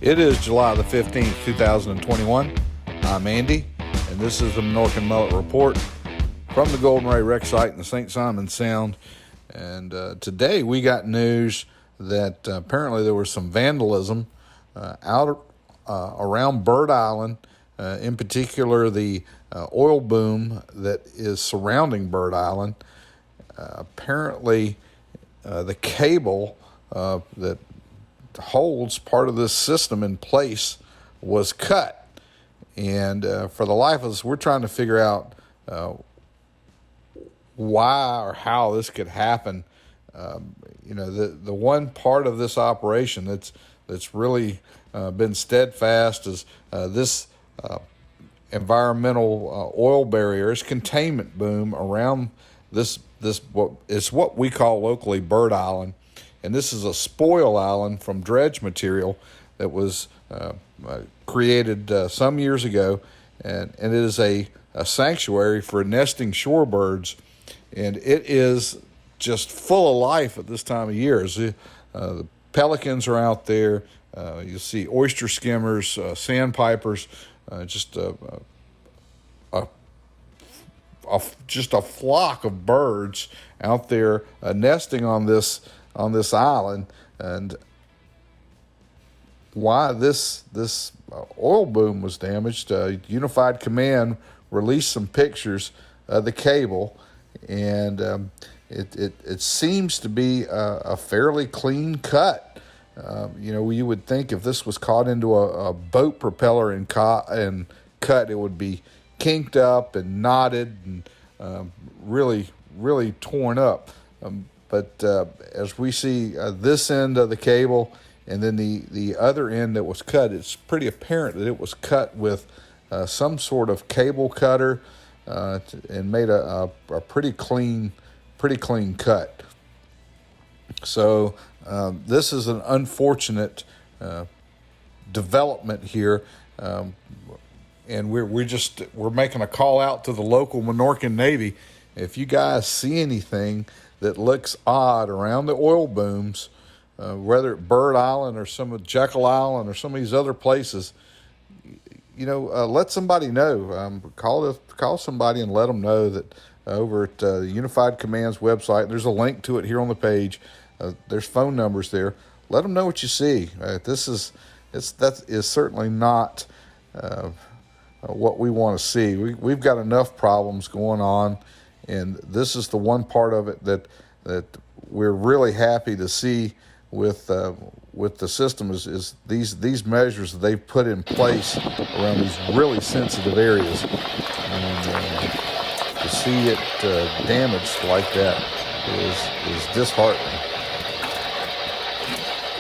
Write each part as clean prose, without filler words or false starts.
It is July the 15th, 2021. I'm Andy, and this is the Minorcan Mullet Report from the Golden Ray Rec site in the St.simons Sound. And today we got news that apparently there was some vandalism out around Bird Island, in particular the oil boom that is surrounding Bird Island. Apparently the cable that holds part of this system in place was cut. And for the life of us, we're trying to figure out why or how this could happen. The one part of this operation that's really been steadfast is this environmental oil barriers containment boom around this what we call locally Bird Island. And this is a spoil island from dredge material that was created some years ago, and it is a sanctuary for nesting shorebirds, and it is just full of life at this time of year. The pelicans are out there. You'll see oyster skimmers, sandpipers, just a flock of birds out there nesting on this island. And why this oil boom was damaged, Unified Command released some pictures of the cable, and it seems to be a fairly clean cut. You would think if this was caught into a boat propeller and cut, it would be kinked up and knotted and really, really torn up. But as we see this end of the cable and then the other end that was cut, it's pretty apparent that it was cut with some sort of cable cutter and made a pretty clean cut. So this is an unfortunate development here, and we're making a call out to the local Minorcan Navy. If you guys see anything that looks odd around the oil booms, whether at Bird Island or some of Jekyll Island or some of these other places, let somebody know. Call somebody and let them know that over at the Unified Command's website, there's a link to it here on the page. There's phone numbers there. Let them know what you see. That is certainly not what we want to see. We've got enough problems going on, and this is the one part of it that we're really happy to see with the system is these measures that they've put in place around these really sensitive areas, and to see it damaged like that is disheartening.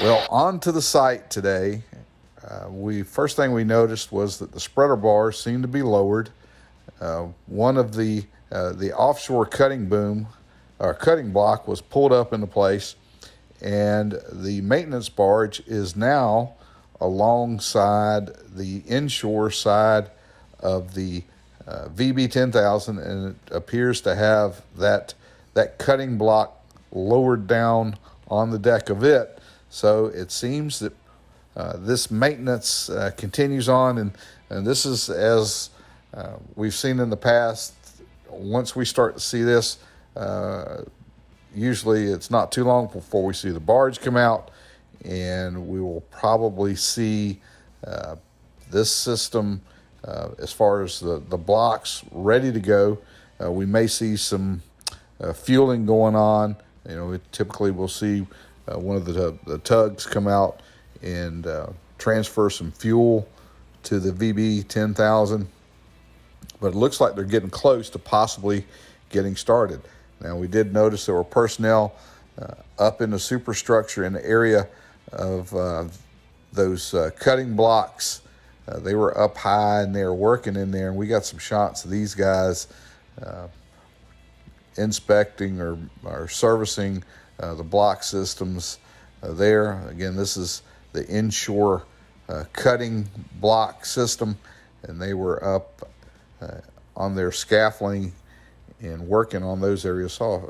Well, on to the site today. First thing we noticed was that the spreader bars seemed to be lowered. One of the offshore cutting block was pulled up into place, and the maintenance barge is now alongside the inshore side of the VB 10,000, and it appears to have that cutting block lowered down on the deck of it. So it seems that this maintenance continues on, and this is as we've seen in the past. Once we start to see this, usually it's not too long before we see the barge come out, and we will probably see this system as far as the blocks ready to go. We may see some fueling going on. Typically we'll see one of the tugs come out and transfer some fuel to the VB 10,000. But it looks like they're getting close to possibly getting started. Now, we did notice there were personnel up in the superstructure in the area of those cutting blocks. They were up high and they were working in there, and we got some shots of these guys inspecting or servicing the block systems there. Again, this is the inshore cutting block system, and they were up on their scaffolding and working on those areas. Saw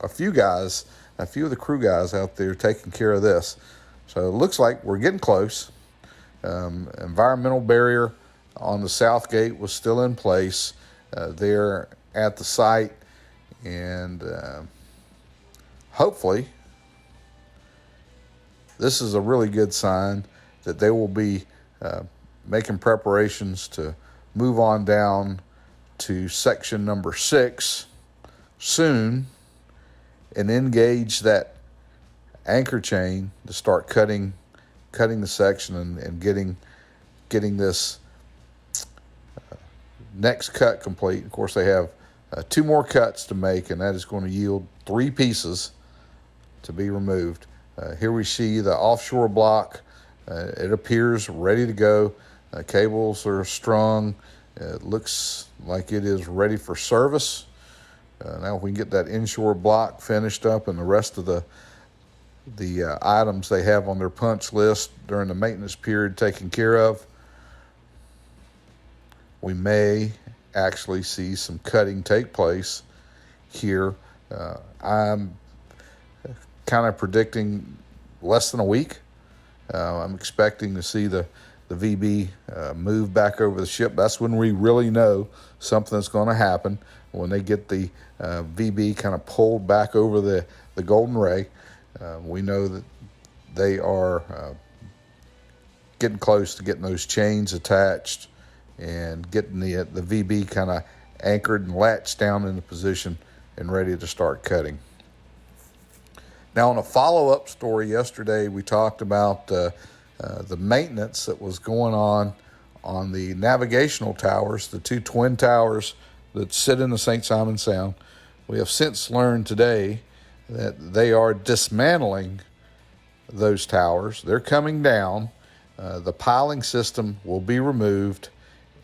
a few of the crew guys out there taking care of this. So it looks like we're getting close. Environmental barrier on the south gate was still in place there at the site, and hopefully this is a really good sign that they will be making preparations to move on down to section number 6 soon and engage that anchor chain to start cutting the section and getting this next cut complete. Of course, they have 2 more cuts to make, and that is going to yield 3 pieces to be removed. Here we see the offshore block. It appears ready to go. Cables are strung. It looks like it is ready for service. Now if we can get that inshore block finished up and the rest of the items they have on their punch list during the maintenance period taken care of, we may actually see some cutting take place here. I'm kind of predicting less than a week. I'm expecting to see the VB move back over the ship. That's when we really know something's going to happen, when they get the VB kind of pulled back over the Golden Ray. We know that they are getting close to getting those chains attached and getting the VB kind of anchored and latched down into position and ready to start cutting. Now, on a follow-up story yesterday, we talked about the maintenance that was going on the navigational towers, the 2 twin towers that sit in the St. Simons Sound. We have since learned today that they are dismantling those towers. They're coming down. The piling system will be removed,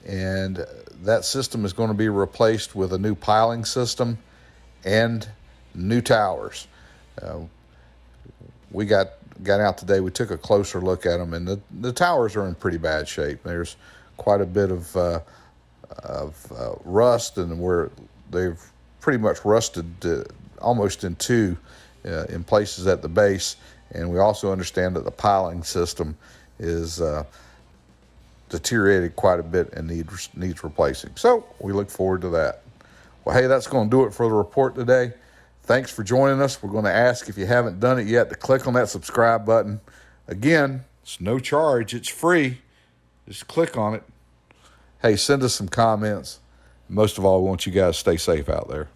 and that system is going to be replaced with a new piling system and new towers. We got out today. We took a closer look at them, and the towers are in pretty bad shape. There's quite a bit of rust, and where they've pretty much rusted almost in 2 in places at the base. And we also understand that the piling system is deteriorated quite a bit and needs replacing. So we look forward to that. Well, hey, that's going to do it for the report today. Thanks for joining us. We're going to ask, if you haven't done it yet, to click on that subscribe button. Again, it's no charge. It's free. Just click on it. Hey, send us some comments. Most of all, we want you guys to stay safe out there.